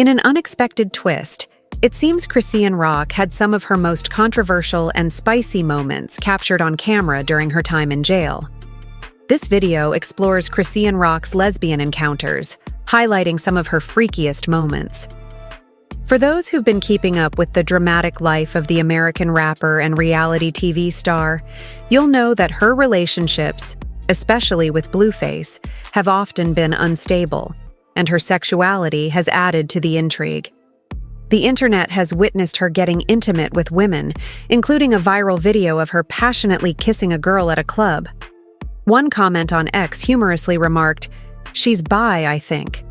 In an unexpected twist, it seems Chrisean Rock had some of her most controversial and spicy moments captured on camera during her time in jail. This video explores Chrisean Rock's lesbian encounters, highlighting some of her freakiest moments. For those who've been keeping up with the dramatic life of the American rapper and reality TV star, you'll know that her relationships, especially with Blueface, have often been unstable, and her sexuality has added to the intrigue. The internet has witnessed her getting intimate with women, including a viral video of her passionately kissing a girl at a club. One comment on X humorously remarked, "She's bi, I think."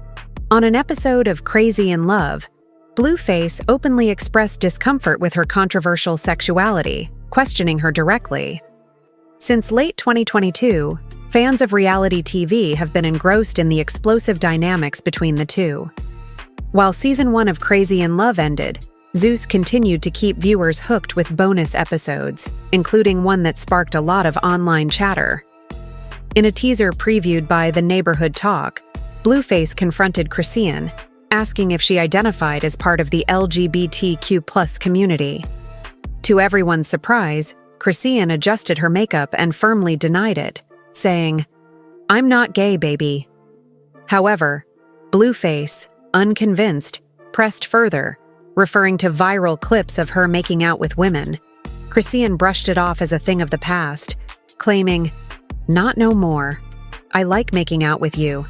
On an episode of Crazy in Love, Blueface openly expressed discomfort with her controversial sexuality, questioning her directly. Since late 2022, fans of reality TV have been engrossed in the explosive dynamics between the two. While Season 1 of Crazy in Love ended, Zeus continued to keep viewers hooked with bonus episodes, including one that sparked a lot of online chatter. In a teaser previewed by The Neighborhood Talk, Blueface confronted Chrisean, asking if she identified as part of the LGBTQ+ community. To everyone's surprise, Chrisean adjusted her makeup and firmly denied it, saying, "I'm not gay, baby." However, Blueface, unconvinced, pressed further, referring to viral clips of her making out with women. Chrisean brushed it off as a thing of the past, claiming, "Not no more. I like making out with you."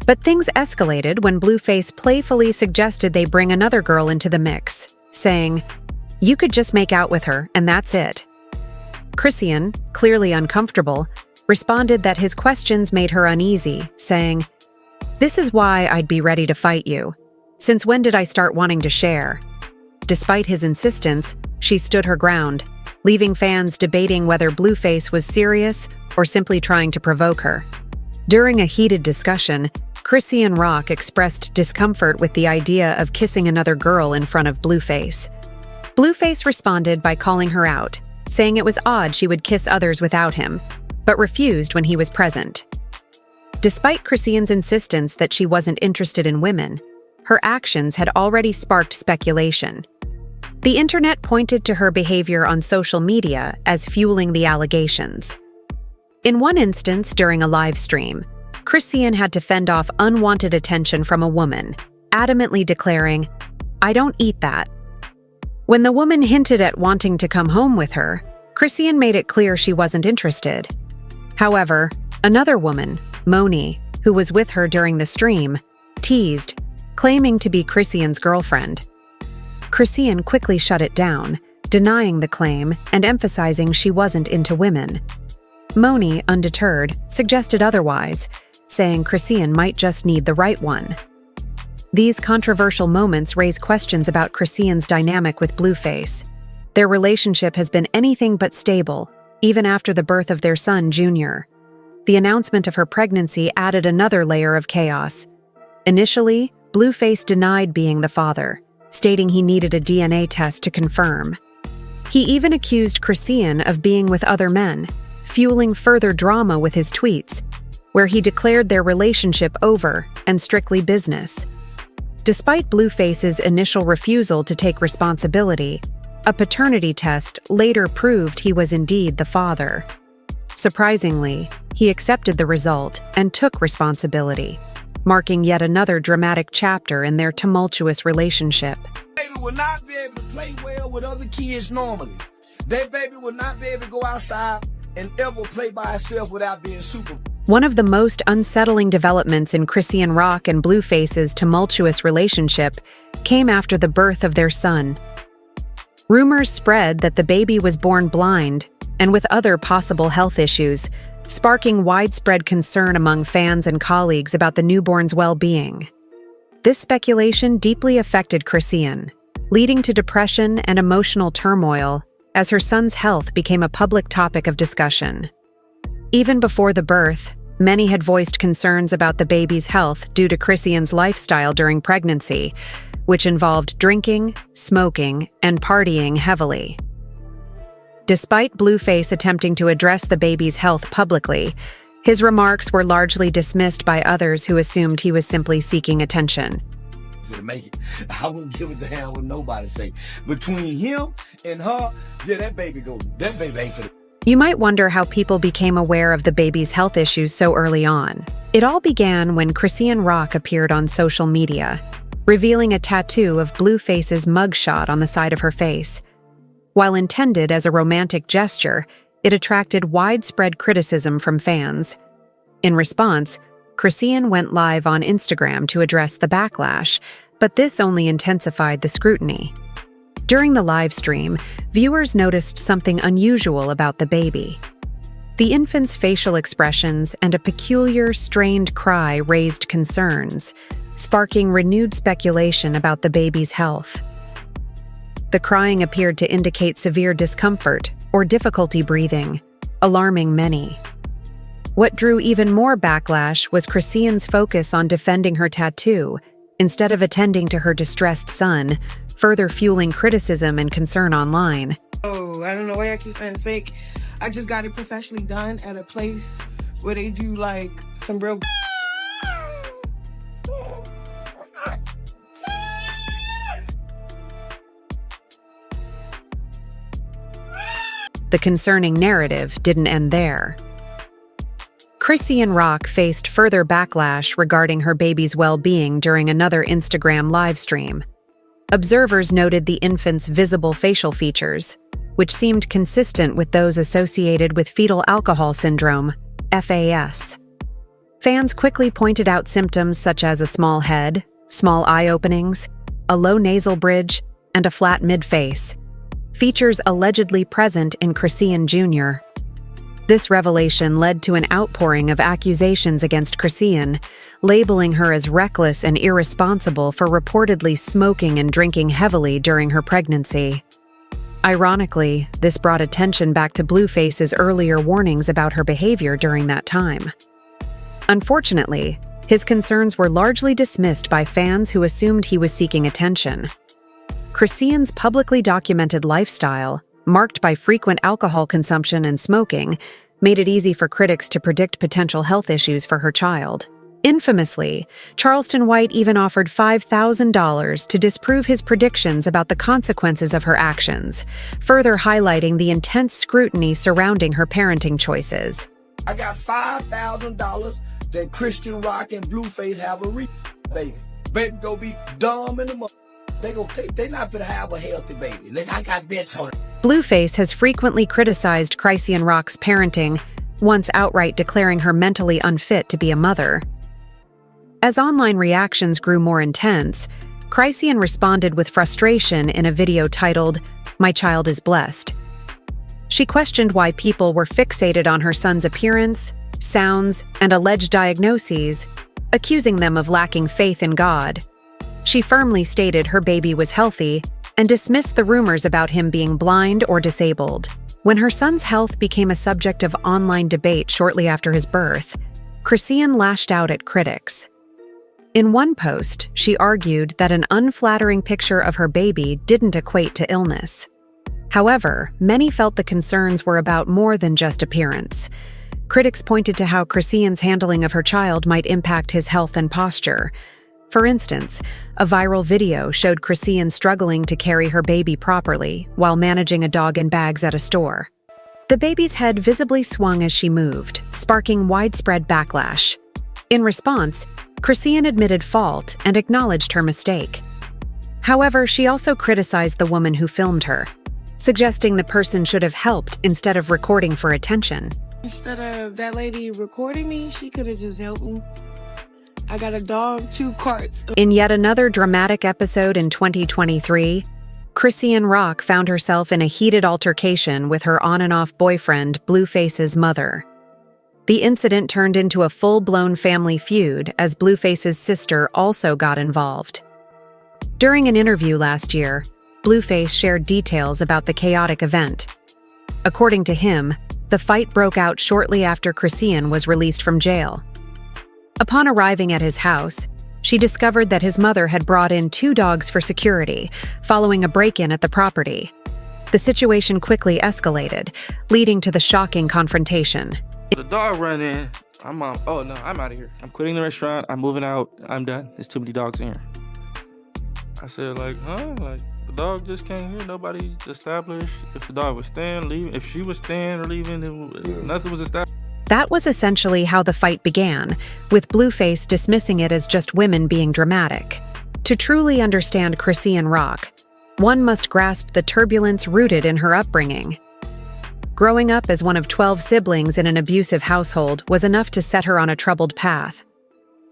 But things escalated when Blueface playfully suggested they bring another girl into the mix, saying, "You could just make out with her, and that's it." Chrisean, clearly uncomfortable, responded that his questions made her uneasy, saying, "This is why I'd be ready to fight you. Since when did I start wanting to share?" Despite his insistence, she stood her ground, leaving fans debating whether Blueface was serious or simply trying to provoke her. During a heated discussion, Chrisean Rock expressed discomfort with the idea of kissing another girl in front of Blueface. Blueface responded by calling her out, saying it was odd she would kiss others without him, but refused when he was present. Despite Chrisean's insistence that she wasn't interested in women, her actions had already sparked speculation. The internet pointed to her behavior on social media as fueling the allegations. In one instance during a live stream, Chrisean had to fend off unwanted attention from a woman, adamantly declaring, "I don't eat that." When the woman hinted at wanting to come home with her, Chrisean made it clear she wasn't interested. However, another woman, Moni, who was with her during the stream, teased, claiming to be Chrisean's girlfriend. Chrisean quickly shut it down, denying the claim and emphasizing she wasn't into women. Moni, undeterred, suggested otherwise, saying Chrisean might just need the right one. These controversial moments raise questions about Chrisean's dynamic with Blueface. Their relationship has been anything but stable, even after the birth of their son, Junior. The announcement of her pregnancy added another layer of chaos. Initially, Blueface denied being the father, stating he needed a DNA test to confirm. He even accused Chrisean of being with other men, fueling further drama with his tweets, where he declared their relationship over and strictly business. Despite Blueface's initial refusal to take responsibility, a paternity test later proved he was indeed the father. Surprisingly, he accepted the result and took responsibility, marking yet another dramatic chapter in their tumultuous relationship. Baby will not be able to play well with other kids normally. That baby will not be able to go outside and ever play by herself without being supervised. One of the most unsettling developments in Chrisean Rock and Blueface's tumultuous relationship came after the birth of their son. Rumors spread that the baby was born blind and with other possible health issues, sparking widespread concern among fans and colleagues about the newborn's well-being. This speculation deeply affected Chrisean, leading to depression and emotional turmoil as her son's health became a public topic of discussion. Even before the birth, many had voiced concerns about the baby's health due to Chrisean's lifestyle during pregnancy, which involved drinking, smoking, and partying heavily. Despite Blueface attempting to address the baby's health publicly, his remarks were largely dismissed by others who assumed he was simply seeking attention. to make it. I wouldn't give a damn what nobody say. Between him and her, yeah, that baby ain't for the... You might wonder how people became aware of the baby's health issues so early on. It all began when Chrisean Rock appeared on social media, revealing a tattoo of Blueface's mugshot on the side of her face. While intended as a romantic gesture, it attracted widespread criticism from fans. In response, Chrisean went live on Instagram to address the backlash, but this only intensified the scrutiny. During the live stream, viewers noticed something unusual about the baby. The infant's facial expressions and a peculiar, strained cry raised concerns, sparking renewed speculation about the baby's health. The crying appeared to indicate severe discomfort or difficulty breathing, alarming many. What drew even more backlash was Chrisean's focus on defending her tattoo, instead of attending to her distressed son, further fueling criticism and concern online. Oh, I don't know why I keep saying it's fake. I just got it professionally done at a place where they do like some real... The concerning narrative didn't end there. Chrisean Rock faced further backlash regarding her baby's well-being during another Instagram livestream. Observers noted the infant's visible facial features, which seemed consistent with those associated with fetal alcohol syndrome, FAS. Fans quickly pointed out symptoms such as a small head, small eye openings, a low nasal bridge, and a flat mid-face, features allegedly present in Chrisean Jr. This revelation led to an outpouring of accusations against Chrisean, labeling her as reckless and irresponsible for reportedly smoking and drinking heavily during her pregnancy. Ironically, this brought attention back to Blueface's earlier warnings about her behavior during that time. Unfortunately, his concerns were largely dismissed by fans who assumed he was seeking attention. Chrisean's publicly documented lifestyle, marked by frequent alcohol consumption and smoking, made it easy for critics to predict potential health issues for her child. Infamously, Charleston White even offered $5,000 to disprove his predictions about the consequences of her actions, further highlighting the intense scrutiny surrounding her parenting choices. I got $5,000 that Chrisean Rock and Blueface have a baby. Baby gonna be dumb in the mother. They not gonna have a healthy baby. I got bets on it. Blueface has frequently criticized Chrisean Rock's parenting, once outright declaring her mentally unfit to be a mother. As online reactions grew more intense, Chrisean responded with frustration in a video titled, "My Child is Blessed." She questioned why people were fixated on her son's appearance, sounds, and alleged diagnoses, accusing them of lacking faith in God. She firmly stated her baby was healthy and dismissed the rumors about him being blind or disabled. When her son's health became a subject of online debate shortly after his birth, Chrisean lashed out at critics. In one post, she argued that an unflattering picture of her baby didn't equate to illness. However, many felt the concerns were about more than just appearance. Critics pointed to how Chrisean's handling of her child might impact his health and posture. For instance, a viral video showed Chrisean struggling to carry her baby properly while managing a dog in bags at a store. The baby's head visibly swung as she moved, sparking widespread backlash. In response, Chrisean admitted fault and acknowledged her mistake. However, she also criticized the woman who filmed her, suggesting the person should have helped instead of recording for attention. Instead of that lady recording me, she could have just helped me. I got a dog, 2 carts. In yet another dramatic episode in 2023, Chrisean Rock found herself in a heated altercation with her on-and-off boyfriend, Blueface's mother. The incident turned into a full-blown family feud as Blueface's sister also got involved. During an interview last year, Blueface shared details about the chaotic event. According to him, the fight broke out shortly after Chrisean was released from jail. Upon arriving at his house, she discovered that his mother had brought in 2 dogs for security, following a break-in at the property. The situation quickly escalated, leading to the shocking confrontation. The dog ran in. I'm out of here. I'm quitting the restaurant. I'm moving out. I'm done. There's too many dogs in here. I said, like, huh? Like, the dog just came here. Nobody established if the dog was staying, leaving. If she was staying or leaving, nothing was established. That was essentially how the fight began, with Blueface dismissing it as just women being dramatic. To truly understand Chrisean Rock, one must grasp the turbulence rooted in her upbringing. Growing up as one of 12 siblings in an abusive household was enough to set her on a troubled path.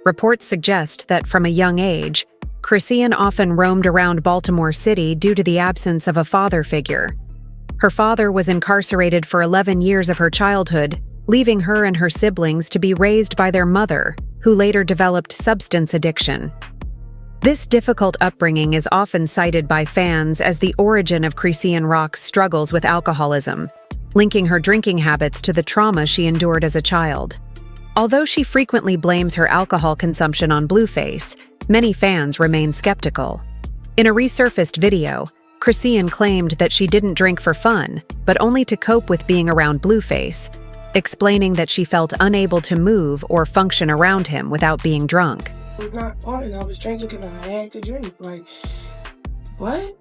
Reports suggest that from a young age, Chrisean often roamed around Baltimore City due to the absence of a father figure. Her father was incarcerated for 11 years of her childhood, leaving her and her siblings to be raised by their mother, who later developed substance addiction. This difficult upbringing is often cited by fans as the origin of Chrisean Rock's struggles with alcoholism, linking her drinking habits to the trauma she endured as a child. Although she frequently blames her alcohol consumption on Blueface, many fans remain skeptical. In a resurfaced video, Chrisean claimed that she didn't drink for fun, but only to cope with being around Blueface, explaining that she felt unable to move or function around him without being drunk. I was not on it. I was drinking because I had to drink. Like, what?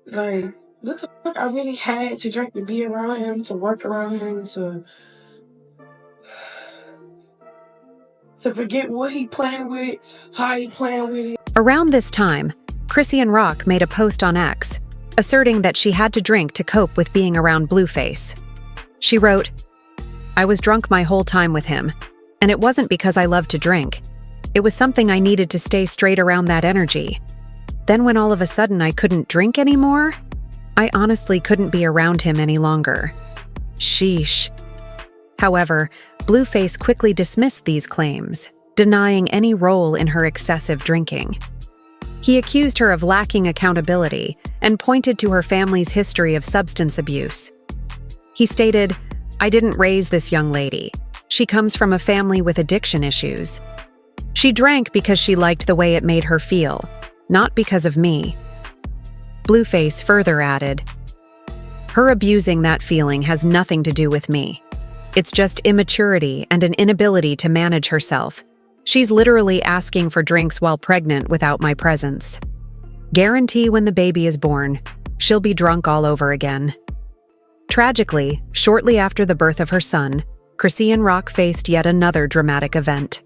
Like, what the fuck? I really had to drink to be around him, to work around him, to forget what he playing with, how he playing with it. Around this time, Chrisean Rock made a post on X, asserting that she had to drink to cope with being around Blueface. She wrote, "I was drunk my whole time with him, and it wasn't because I loved to drink. It was something I needed to stay straight around that energy. Then when all of a sudden I couldn't drink anymore, I honestly couldn't be around him any longer. Sheesh." However, Blueface quickly dismissed these claims, denying any role in her excessive drinking. He accused her of lacking accountability and pointed to her family's history of substance abuse. He stated, "I didn't raise this young lady. She comes from a family with addiction issues. She drank because she liked the way it made her feel, not because of me." Blueface further added, "Her abusing that feeling has nothing to do with me. It's just immaturity and an inability to manage herself. She's literally asking for drinks while pregnant without my presence. Guarantee when the baby is born, she'll be drunk all over again." Tragically, shortly after the birth of her son, Chrisean Rock faced yet another dramatic event.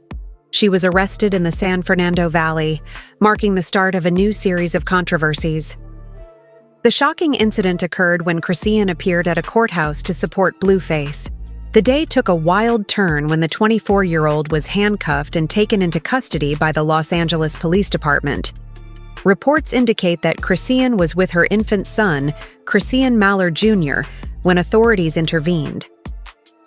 She was arrested in the San Fernando Valley, marking the start of a new series of controversies. The shocking incident occurred when Chrisean appeared at a courthouse to support Blueface. The day took a wild turn when the 24-year-old was handcuffed and taken into custody by the Los Angeles Police Department. Reports indicate that Chrisean was with her infant son, Chrisean Mallard Jr., when authorities intervened.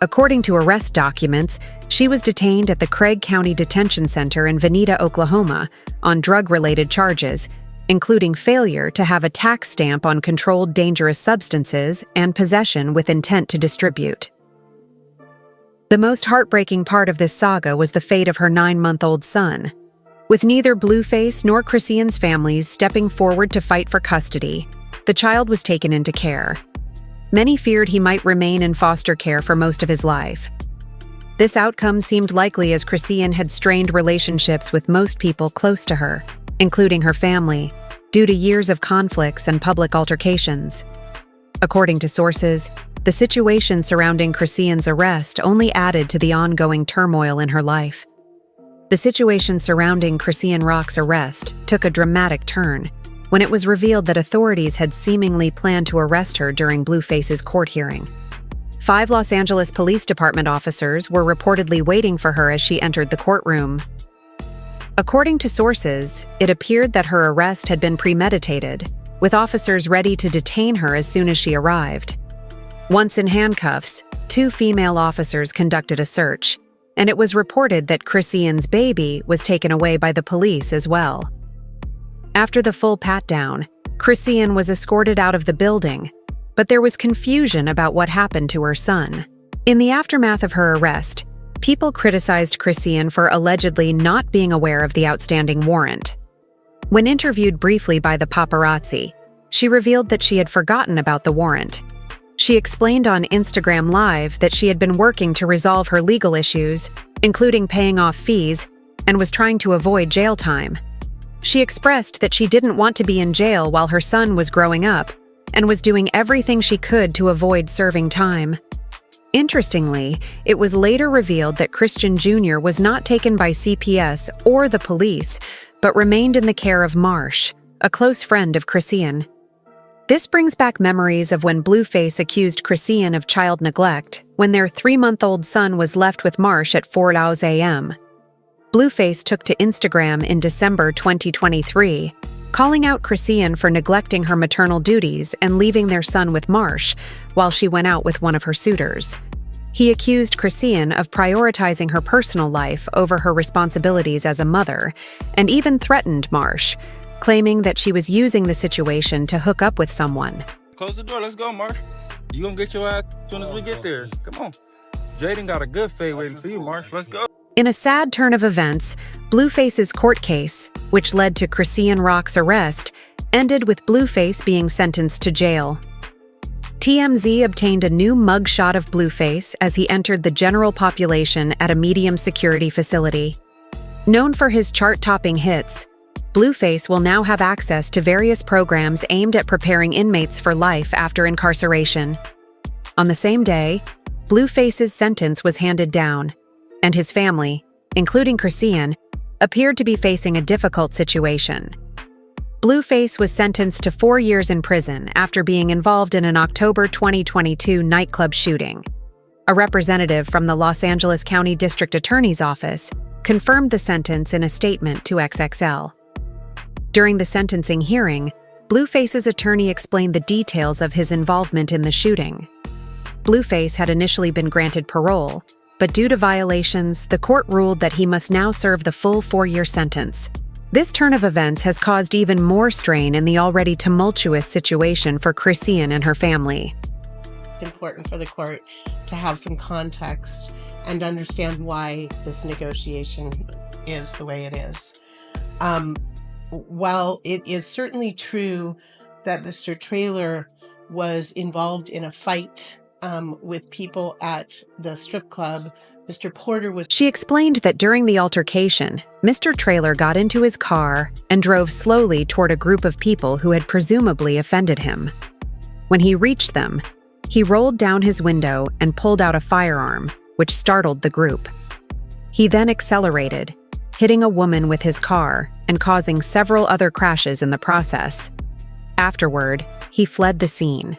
According to arrest documents, she was detained at the Craig County Detention Center in Veneta, Oklahoma, on drug-related charges, including failure to have a tax stamp on controlled dangerous substances and possession with intent to distribute. The most heartbreaking part of this saga was the fate of her 9-month-old son. With neither Blueface nor Chrisean's families stepping forward to fight for custody, the child was taken into care. Many feared he might remain in foster care for most of his life. This outcome seemed likely as Chrisean had strained relationships with most people close to her, including her family, due to years of conflicts and public altercations. According to sources, the situation surrounding Chrisean's arrest only added to the ongoing turmoil in her life. The situation surrounding Chrisean Rock's arrest took a dramatic turn when it was revealed that authorities had seemingly planned to arrest her during Blueface's court hearing. 5 Los Angeles Police Department officers were reportedly waiting for her as she entered the courtroom. According to sources, it appeared that her arrest had been premeditated, with officers ready to detain her as soon as she arrived. Once in handcuffs, 2 female officers conducted a search, and it was reported that Chrisean's baby was taken away by the police as well. After the full pat-down, Chrisean was escorted out of the building, but there was confusion about what happened to her son. In the aftermath of her arrest, people criticized Chrisean for allegedly not being aware of the outstanding warrant. When interviewed briefly by the paparazzi, she revealed that she had forgotten about the warrant. She explained on Instagram Live that she had been working to resolve her legal issues, including paying off fees, and was trying to avoid jail time. She expressed that she didn't want to be in jail while her son was growing up and was doing everything she could to avoid serving time. Interestingly, it was later revealed that Christian Jr. was not taken by CPS or the police, but remained in the care of Marsh, a close friend of Chrisean. This brings back memories of when Blueface accused Chrisean of child neglect when their 3-month-old son was left with Marsh at 4 a.m. Blueface took to Instagram in December 2023, calling out Chrisean for neglecting her maternal duties and leaving their son with Marsh while she went out with one of her suitors. He accused Chrisean of prioritizing her personal life over her responsibilities as a mother, and even threatened Marsh, claiming that she was using the situation to hook up with someone. Close the door. Let's go, Marsh. You gonna get your ass as soon as we get there. Come on. Jaden got a good fade waiting for you, Marsh. Let's go. In a sad turn of events, Blueface's court case, which led to Chrisean Rock's arrest, ended with Blueface being sentenced to jail. TMZ obtained a new mugshot of Blueface as he entered the general population at a medium-security facility. Known for his chart-topping hits, Blueface will now have access to various programs aimed at preparing inmates for life after incarceration. On the same day, Blueface's sentence was handed down, and his family, including Chrisean, appeared to be facing a difficult situation. Blueface was sentenced to 4 years in prison after being involved in an October 2022 nightclub shooting. A representative from the Los Angeles County District Attorney's Office confirmed the sentence in a statement to XXL. During the sentencing hearing, Blueface's attorney explained the details of his involvement in the shooting. Blueface had initially been granted parole, but due to violations, the court ruled that he must now serve the full 4-year sentence. This turn of events has caused even more strain in the already tumultuous situation for Chrisean and her family. It's important for the court to have some context and understand why this negotiation is the way it is. While it is certainly true that Mr. Traylor was involved in a fight with people at the strip club, Mr. Porter was... She explained that during the altercation, Mr. Traylor got into his car and drove slowly toward a group of people who had presumably offended him. When he reached them, he rolled down his window and pulled out a firearm, which startled the group. He then accelerated, hitting a woman with his car and causing several other crashes in the process. Afterward, he fled the scene.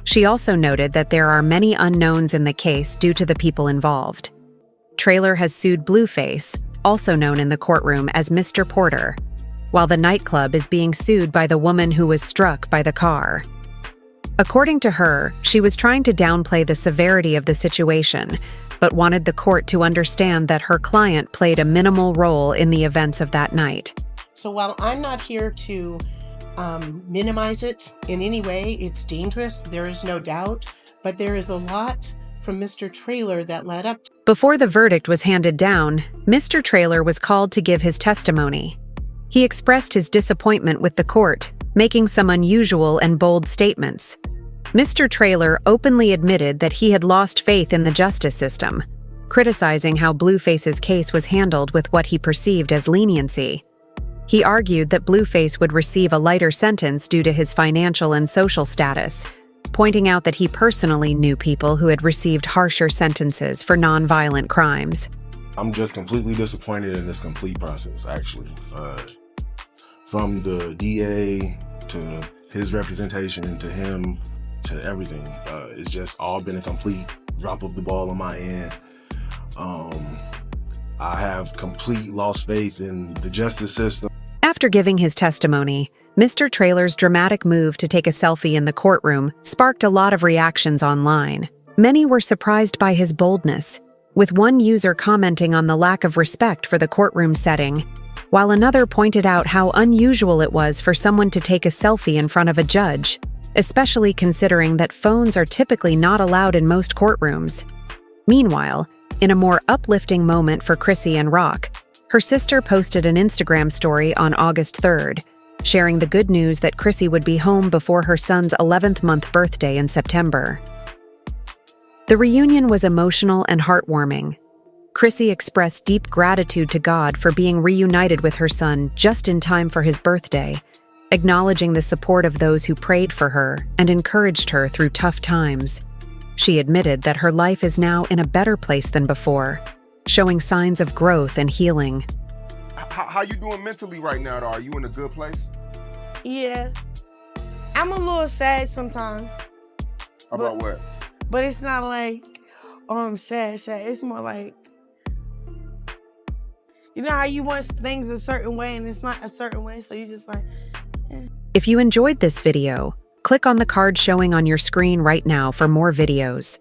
She also noted that there are many unknowns in the case due to the people involved. Traylor has sued Blueface, also known in the courtroom as Mr. Porter, while the nightclub is being sued by the woman who was struck by the car. According to her, she was trying to downplay the severity of the situation, but wanted the court to understand that her client played a minimal role in the events of that night. So while I'm not here to minimize it in any way, it's dangerous, there is no doubt, but there is a lot from Mr. Traylor that led up to... Before the verdict was handed down, Mr. Traylor was called to give his testimony. He expressed his disappointment with the court, making some unusual and bold statements. Mr. Traylor openly admitted that he had lost faith in the justice system, criticizing how Blueface's case was handled with what he perceived as leniency. He argued that Blueface would receive a lighter sentence due to his financial and social status, pointing out that he personally knew people who had received harsher sentences for non-violent crimes. I'm just completely disappointed in this complete process, actually. From the DA to his representation to him to everything. It's just all been a complete drop of the ball on my end. I have complete lost faith in the justice system. After giving his testimony, Mr. Traylor's dramatic move to take a selfie in the courtroom sparked a lot of reactions online. Many were surprised by his boldness, with one user commenting on the lack of respect for the courtroom setting, while another pointed out how unusual it was for someone to take a selfie in front of a judge, especially considering that phones are typically not allowed in most courtrooms. Meanwhile, in a more uplifting moment for Chrisean Rock, her sister posted an Instagram story on August 3rd, sharing the good news that Chrissy would be home before her son's 11th month birthday in September. The reunion was emotional and heartwarming. Chrissy expressed deep gratitude to God for being reunited with her son just in time for his birthday, acknowledging the support of those who prayed for her and encouraged her through tough times. She admitted that her life is now in a better place than before, showing signs of growth and healing. How you doing mentally right now, though? Are you in a good place? Yeah. I'm a little sad sometimes. About what? But it's not like, oh, I'm sad. It's more like, you know how you want things a certain way and it's not a certain way, so you just like, eh. If you enjoyed this video, click on the card showing on your screen right now for more videos.